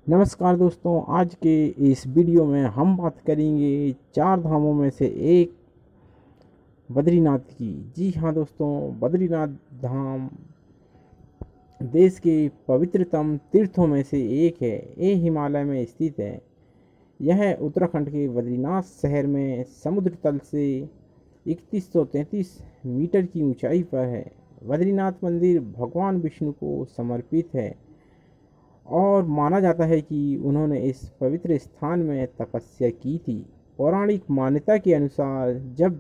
नमस्कार दोस्तों, आज के इस वीडियो में हम बात करेंगे चार धामों में से एक बद्रीनाथ की। जी हाँ दोस्तों, बद्रीनाथ धाम देश के पवित्रतम तीर्थों में से एक है। ये हिमालय में स्थित है। यह उत्तराखंड के बद्रीनाथ शहर में समुद्र तल से 3133 मीटर की ऊंचाई पर है। बद्रीनाथ मंदिर भगवान विष्णु को समर्पित है और माना जाता है कि उन्होंने इस पवित्र स्थान में तपस्या की थी। पौराणिक मान्यता के अनुसार जब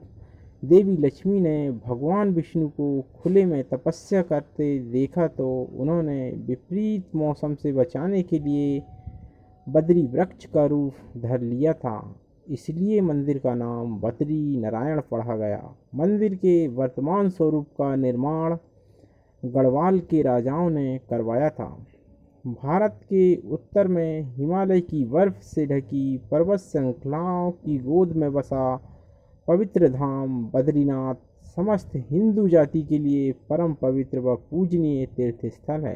देवी लक्ष्मी ने भगवान विष्णु को खुले में तपस्या करते देखा तो उन्होंने विपरीत मौसम से बचाने के लिए बद्री वृक्ष का रूप धर लिया था। इसलिए मंदिर का नाम बद्री नारायण पढ़ा गया। मंदिर के वर्तमान स्वरूप का निर्माण गढ़वाल के राजाओं ने करवाया था। भारत के उत्तर में हिमालय की बर्फ से ढकी पर्वत श्रृंखलाओं की गोद में बसा पवित्र धाम बद्रीनाथ समस्त हिंदू जाति के लिए परम पवित्र व पूजनीय तीर्थ स्थल है।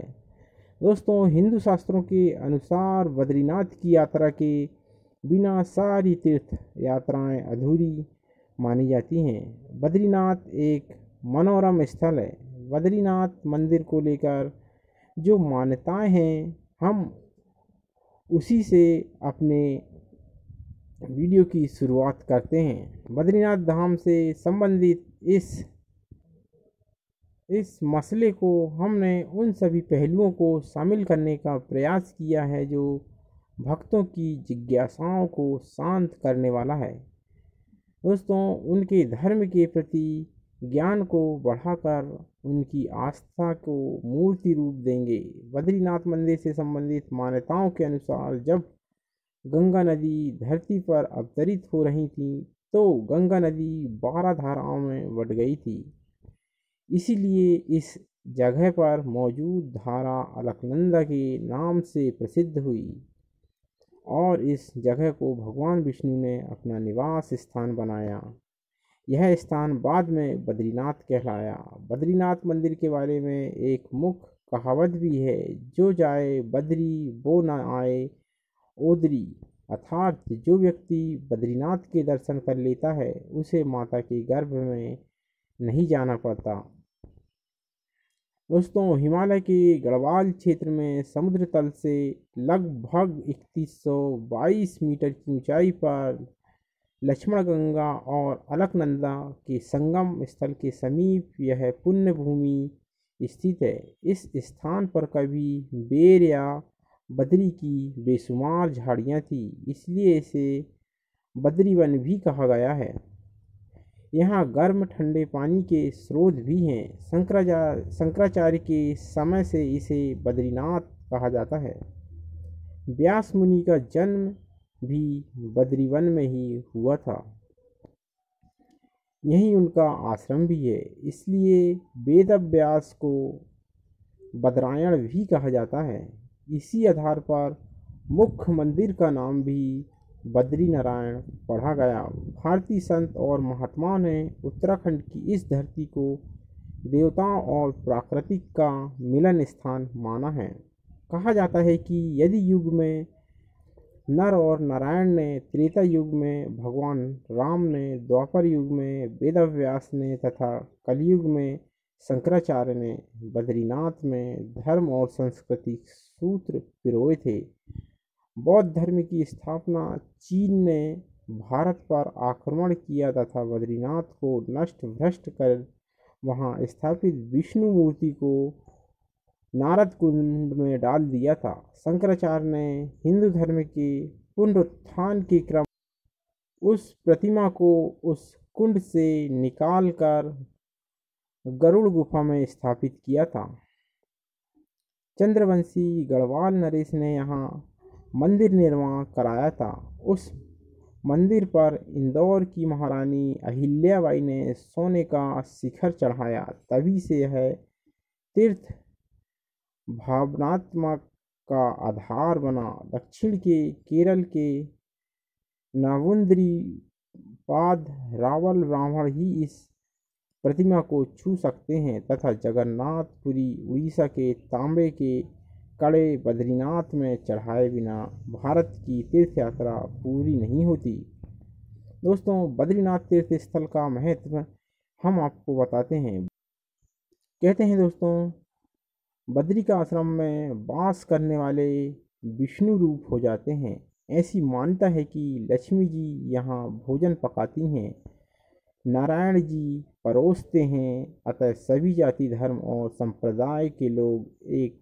दोस्तों, हिंदू शास्त्रों के अनुसार बद्रीनाथ की यात्रा के बिना सारी तीर्थ यात्राएं अधूरी मानी जाती हैं। बद्रीनाथ एक मनोरम स्थल है। बद्रीनाथ मंदिर को लेकर जो मान्यताएं हैं, हम उसी से अपने वीडियो की शुरुआत करते हैं। बद्रीनाथ धाम से संबंधित इस मसले को हमने उन सभी पहलुओं को शामिल करने का प्रयास किया है जो भक्तों की जिज्ञासाओं को शांत करने वाला है। दोस्तों, उनके धर्म के प्रति ज्ञान को बढ़ाकर उनकी आस्था को मूर्ति रूप देंगे। बद्रीनाथ मंदिर से संबंधित मान्यताओं के अनुसार जब गंगा नदी धरती पर अवतरित हो रही थी तो गंगा नदी 12 धाराओं में बट गई थी। इसीलिए इस जगह पर मौजूद धारा अलकनंदा के नाम से प्रसिद्ध हुई और इस जगह को भगवान विष्णु ने अपना निवास स्थान बनाया। यह स्थान बाद में बद्रीनाथ कहलाया। बद्रीनाथ मंदिर के बारे में एक मुख्य कहावत भी है, जो जाए बद्री वो न आए ओदरी। अर्थात जो व्यक्ति बद्रीनाथ के दर्शन कर लेता है उसे माता के गर्भ में नहीं जाना पड़ता। दोस्तों, हिमालय के गढ़वाल क्षेत्र में समुद्र तल से लगभग 3122 मीटर की ऊंचाई पर लक्ष्मणगंगा और अलकनंदा के संगम स्थल के समीप यह पुण्य भूमि स्थित है। इस स्थान पर कभी बेर या बद्री की बेशुमार झाड़ियाँ थी, इसलिए इसे बद्री वन भी कहा गया है। यहाँ गर्म ठंडे पानी के स्रोत भी हैं। शंकराचार्य के समय से इसे बद्रीनाथ कहा जाता है। व्यास मुनि का जन्म भी बद्रीवन में ही हुआ था। यही उनका आश्रम भी है, इसलिए वेदव्यास को बद्रायण भी कहा जाता है। इसी आधार पर मुख्य मंदिर का नाम भी बद्री नारायण पढ़ा गया। भारतीय संत और महात्माओं ने उत्तराखंड की इस धरती को देवताओं और प्राकृतिक का मिलन स्थान माना है। कहा जाता है कि यदि युग में नर और नारायण ने, त्रेता युग में भगवान राम ने, द्वापर युग में वेदव्यास ने तथा कलयुग में शंकराचार्य ने बद्रीनाथ में धर्म और सांस्कृतिक सूत्र पिरोए थे। बौद्ध धर्म की स्थापना चीन ने भारत पर आक्रमण किया तथा बद्रीनाथ को नष्ट भ्रष्ट कर वहां स्थापित विष्णु मूर्ति को नारद कुंड में डाल दिया था। शंकराचार्य ने हिंदू धर्म के पुनरुत्थान के क्रम उस प्रतिमा को उस कुंड से निकाल कर गरुड़ गुफा में स्थापित किया था। चंद्रवंशी गढ़वाल नरेश ने यहाँ मंदिर निर्माण कराया था। उस मंदिर पर इंदौर की महारानी अहिल्याबाई ने सोने का शिखर चढ़ाया। तभी से यह तीर्थ भावनात्मक का आधार बना। दक्षिण के केरल के नावुंद्री पाद रावल ब्राह्मण ही इस प्रतिमा को छू सकते हैं तथा जगन्नाथपुरी उड़ीसा के तांबे के कड़े बद्रीनाथ में चढ़ाए बिना भारत की तीर्थ यात्रा पूरी नहीं होती। दोस्तों, बद्रीनाथ तीर्थ स्थल का महत्व हम आपको बताते हैं। कहते हैं दोस्तों, बद्री का आश्रम में वास करने वाले विष्णु रूप हो जाते हैं। ऐसी मान्यता है कि लक्ष्मी जी यहाँ भोजन पकाती हैं, नारायण जी परोसते हैं। अतः सभी जाति, धर्म और संप्रदाय के लोग एक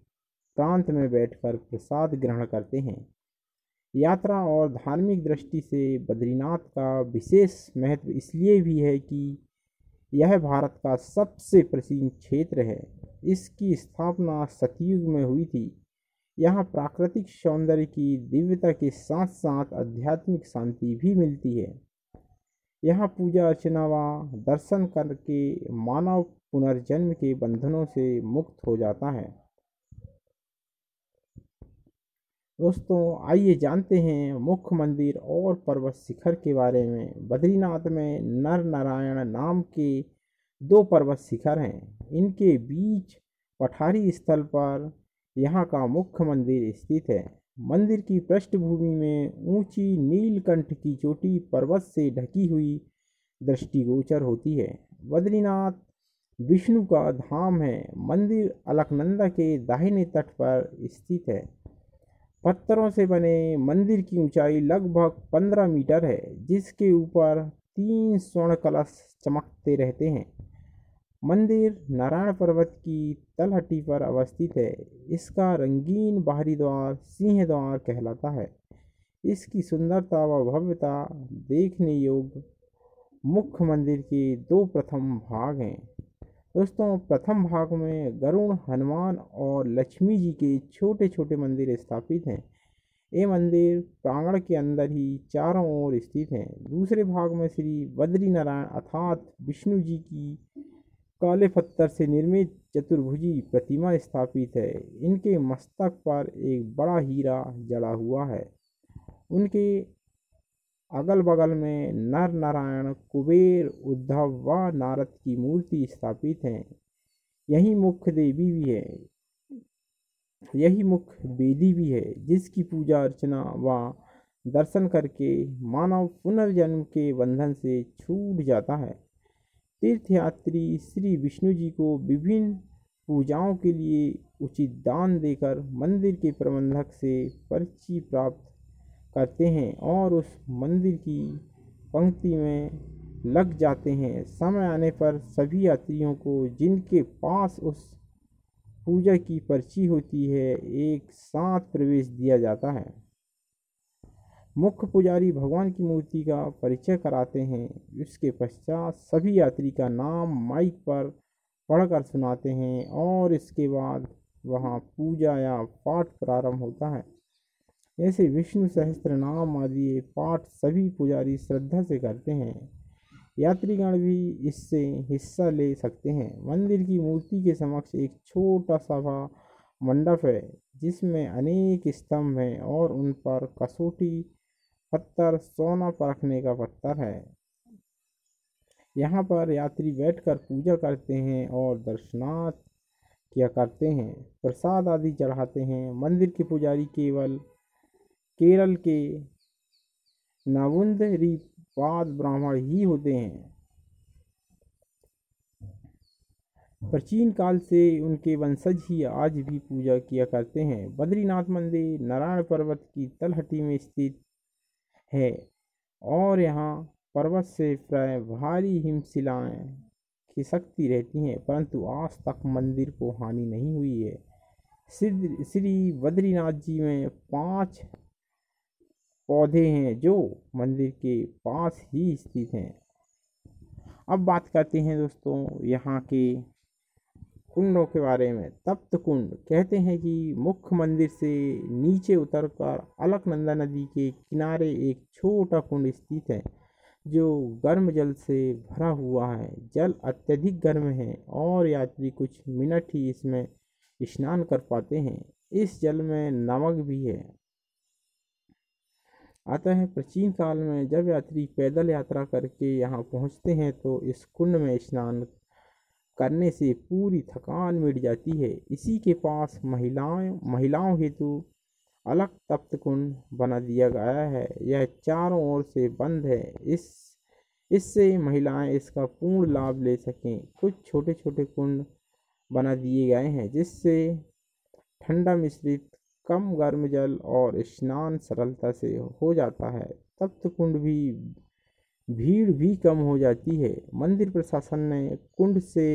प्रांत में बैठकर प्रसाद ग्रहण करते हैं। यात्रा और धार्मिक दृष्टि से बद्रीनाथ का विशेष महत्व इसलिए भी है कि यह भारत का सबसे प्राचीन क्षेत्र है। इसकी स्थापना सतयुग में हुई थी। यहाँ प्राकृतिक सौंदर्य की दिव्यता के साथ साथ आध्यात्मिक शांति भी मिलती है। यहाँ पूजा अर्चना व दर्शन करके मानव पुनर्जन्म के बंधनों से मुक्त हो जाता है। दोस्तों, आइए जानते हैं मुख्य मंदिर और पर्वत शिखर के बारे में। बद्रीनाथ में नर नारायण नाम के 2 पर्वत शिखर हैं। इनके बीच पठारी स्थल पर यहाँ का मुख्य मंदिर स्थित है। मंदिर की पृष्ठभूमि में ऊंची नीलकंठ की चोटी पर्वत से ढकी हुई दृष्टिगोचर होती है। बद्रीनाथ विष्णु का धाम है। मंदिर अलकनंदा के दाहिने तट पर स्थित है। पत्थरों से बने मंदिर की ऊंचाई लगभग 15 मीटर है, जिसके ऊपर 3 स्वर्ण कलश चमकते रहते हैं। मंदिर नारायण पर्वत की तलहटी पर अवस्थित है। इसका रंगीन बाहरी द्वार सिंह द्वार कहलाता है। इसकी सुंदरता व भव्यता देखने योग्य। मुख्य मंदिर के 2 प्रथम भाग हैं। दोस्तों, प्रथम भाग में गरुड़, हनुमान और लक्ष्मी जी के छोटे छोटे मंदिर स्थापित हैं। ये मंदिर प्रांगण के अंदर ही चारों ओर स्थित हैं। दूसरे भाग में श्री बद्री नारायण अर्थात विष्णु जी की काले पत्थर से निर्मित चतुर्भुजी प्रतिमा स्थापित है। इनके मस्तक पर एक बड़ा हीरा जड़ा हुआ है। उनके अगल बगल में नर नारायण, कुबेर, उद्धव व नारद की मूर्ति स्थापित है। यही मुख्य देवी भी है यही मुख्य वेदी भी है, जिसकी पूजा अर्चना व दर्शन करके मानव पुनर्जन्म के बंधन से छूट जाता है। तीर्थयात्री श्री विष्णु जी को विभिन्न पूजाओं के लिए उचित दान देकर मंदिर के प्रबंधक से पर्ची प्राप्त करते हैं और उस मंदिर की पंक्ति में लग जाते हैं। समय आने पर सभी यात्रियों को जिनके पास उस पूजा की पर्ची होती है, एक साथ प्रवेश दिया जाता है। मुख्य पुजारी भगवान की मूर्ति का परिचय कराते हैं। इसके पश्चात सभी यात्री का नाम माइक पर पढ़कर सुनाते हैं और इसके बाद वहां पूजा या पाठ प्रारंभ होता है। ऐसे विष्णु सहस्त्र नाम आदि पाठ सभी पुजारी श्रद्धा से करते हैं। यात्रीगण भी इससे हिस्सा ले सकते हैं। मंदिर की मूर्ति के समक्ष एक छोटा सभा मंडप है, जिसमें अनेक स्तंभ हैं और उन पर कसौटी पत्थर, सोना परखने का पत्थर है। यहाँ पर यात्री बैठकर पूजा करते हैं और दर्शनार्थ किया करते हैं, प्रसाद आदि चढ़ाते हैं। मंदिर के पुजारी केरल के नवुंदरीपाद ब्राह्मण ही होते हैं। प्राचीन काल से उनके वंशज ही आज भी पूजा किया करते हैं। बद्रीनाथ मंदिर नारायण पर्वत की तलहटी में स्थित है और यहाँ पर्वत से प्राय भारी हिमशिलाएं खिसकती रहती हैं, परंतु आज तक मंदिर को हानि नहीं हुई है। श्री बद्रीनाथ जी में 5 पौधे हैं जो मंदिर के पास ही स्थित हैं। अब बात करते हैं दोस्तों यहाँ के कुंडों के बारे में। तप्त कुंड कहते हैं कि मुख्य मंदिर से नीचे उतरकर अलकनंदा नदी के किनारे एक छोटा कुंड स्थित है, जो गर्म जल से भरा हुआ है। जल अत्यधिक गर्म है और यात्री कुछ मिनट ही इसमें स्नान कर पाते हैं। इस जल में नमक भी है। अतः प्राचीन काल में जब यात्री पैदल यात्रा करके यहाँ पहुँचते हैं तो इस कुंड में स्नान करने से पूरी थकान मिट जाती है। इसी के पास महिलाओं हेतु अलग तप्त कुंड बना दिया गया है। यह चारों ओर से बंद है, इससे महिलाएं इसका पूर्ण लाभ ले सकें। कुछ छोटे छोटे कुंड बना दिए गए हैं जिससे ठंडा मिश्रित कम गर्म जल और स्नान सरलता से हो जाता है। तप्त कुंड भी भीड़ भी कम हो जाती है। मंदिर प्रशासन ने कुंड से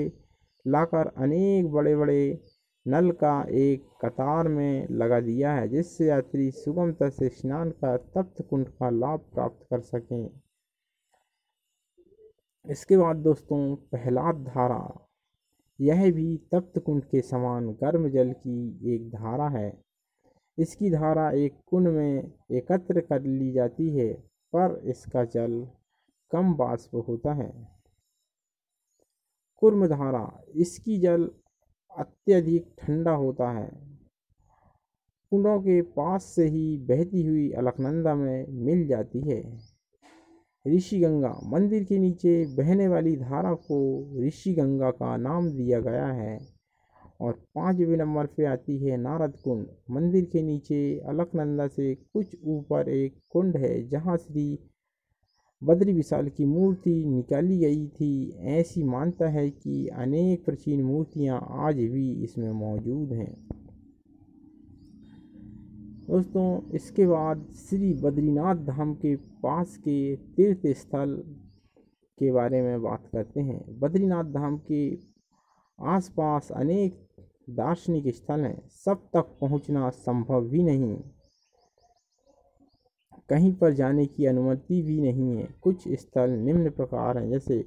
लाकर अनेक बड़े बड़े नल का एक कतार में लगा दिया है जिससे यात्री सुगमता से स्नान कर तप्त कुंड का लाभ प्राप्त कर सकें। इसके बाद दोस्तों प्रहलाद धारा, यह भी तप्त कुंड के समान गर्म जल की एक धारा है। इसकी धारा एक कुंड में एकत्र कर ली जाती है पर इसका जल कम वाष्प होता है। कुर्म धारा, इसकी जल अत्यधिक ठंडा होता है। कुंडों के पास से ही बहती हुई अलकनंदा में मिल जाती है। ऋषि गंगा, मंदिर के नीचे बहने वाली धारा को ऋषि गंगा का नाम दिया गया है। और 5वें नंबर पे आती है नारद कुंड। मंदिर के नीचे अलकनंदा से कुछ ऊपर एक कुंड है जहाँ श्री बद्री विशाल की मूर्ति निकाली गई थी। ऐसी मान्यता है कि अनेक प्राचीन मूर्तियां आज भी इसमें मौजूद हैं। दोस्तों इसके बाद श्री बद्रीनाथ धाम के पास के तीर्थ स्थल के बारे में बात करते हैं। बद्रीनाथ धाम के आसपास अनेक दार्शनिक स्थल हैं, सब तक पहुंचना संभव भी नहीं, कहीं पर जाने की अनुमति भी नहीं है। कुछ स्थल निम्न प्रकार हैं, जैसे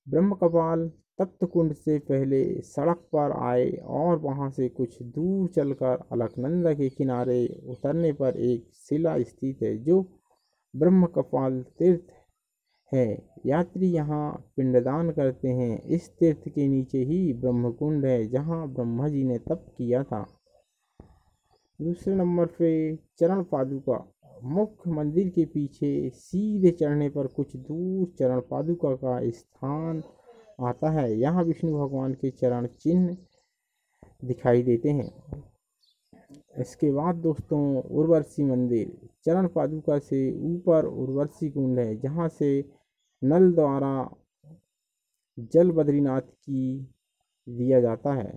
ब्रह्मकपाल तप्त कुंड से पहले सड़क पर आए और वहां से कुछ दूर चलकर अलकनंदा के किनारे उतरने पर एक शिला स्थित है जो ब्रह्मकपाल तीर्थ है। यात्री यहाँ पिंडदान करते हैं। इस तीर्थ के नीचे ही ब्रह्मकुंड है जहाँ ब्रह्मा जी ने तप किया था। दूसरे नंबर पे चरण पादुका, मुख्य मंदिर के पीछे सीधे चढ़ने पर कुछ दूर चरण पादुका का स्थान आता है। यहाँ विष्णु भगवान के चरण चिन्ह दिखाई देते हैं। इसके बाद दोस्तों उर्वशी मंदिर, चरण पादुका से ऊपर उर्वशी कुंड है जहाँ से नल द्वारा जल बद्रीनाथ की दिया जाता है।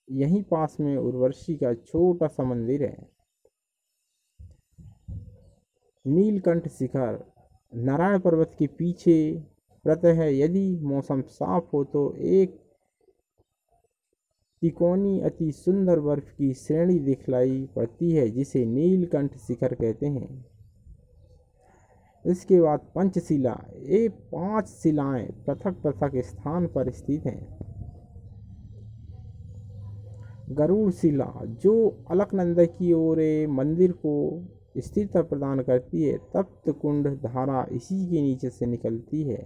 यहीं पास में उर्वशी का छोटा सा मंदिर है। नीलकंठ शिखर, नारायण पर्वत के पीछे प्रत्यह यदि मौसम साफ हो तो एक तिकोनी अति सुंदर बर्फ की श्रेणी दिखलाई पड़ती है जिसे नीलकंठ शिखर कहते हैं। इसके बाद पंचशिला, ये 5 शिलाएं पृथक पृथक स्थान पर स्थित हैं। गरुड़ शिला जो अलकनंदा की ओर मंदिर को स्थिरता प्रदान करती है। तप्त कुंड धारा इसी के नीचे से निकलती है।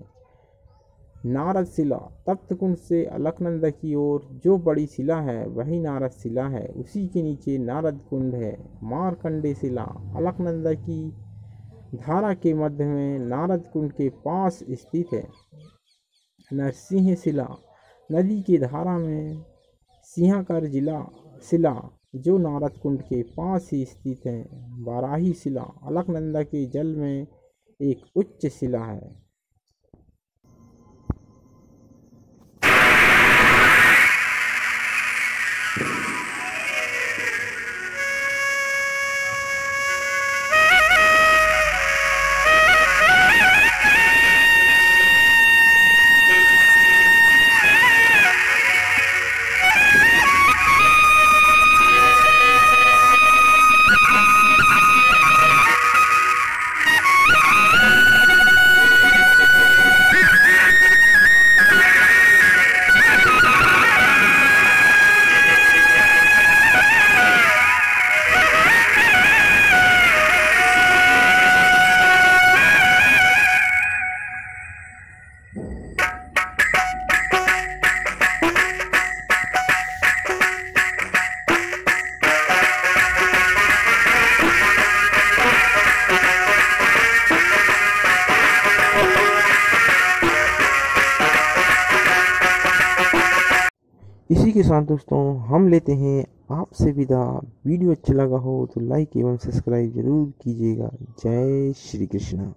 नारद शिला, तप्त कुंड से अलकनंदा की ओर जो बड़ी शिला है वही नारद शिला है, उसी के नीचे नारद कुंड है। मारकंडे शिला, अलकनंदा की धारा के मध्य में नारद कुंड के पास स्थित है। नरसिंह शिला, नदी की धारा में सिंहाकर शिला जो नारद कुंड के पास ही स्थित है। वाराही शिला, अलकनंदा के जल में एक उच्च शिला है। इसी के साथ दोस्तों हम लेते हैं आपसे विदा। वीडियो अच्छा लगा हो तो लाइक एवं सब्सक्राइब जरूर कीजिएगा। जय श्री कृष्ण।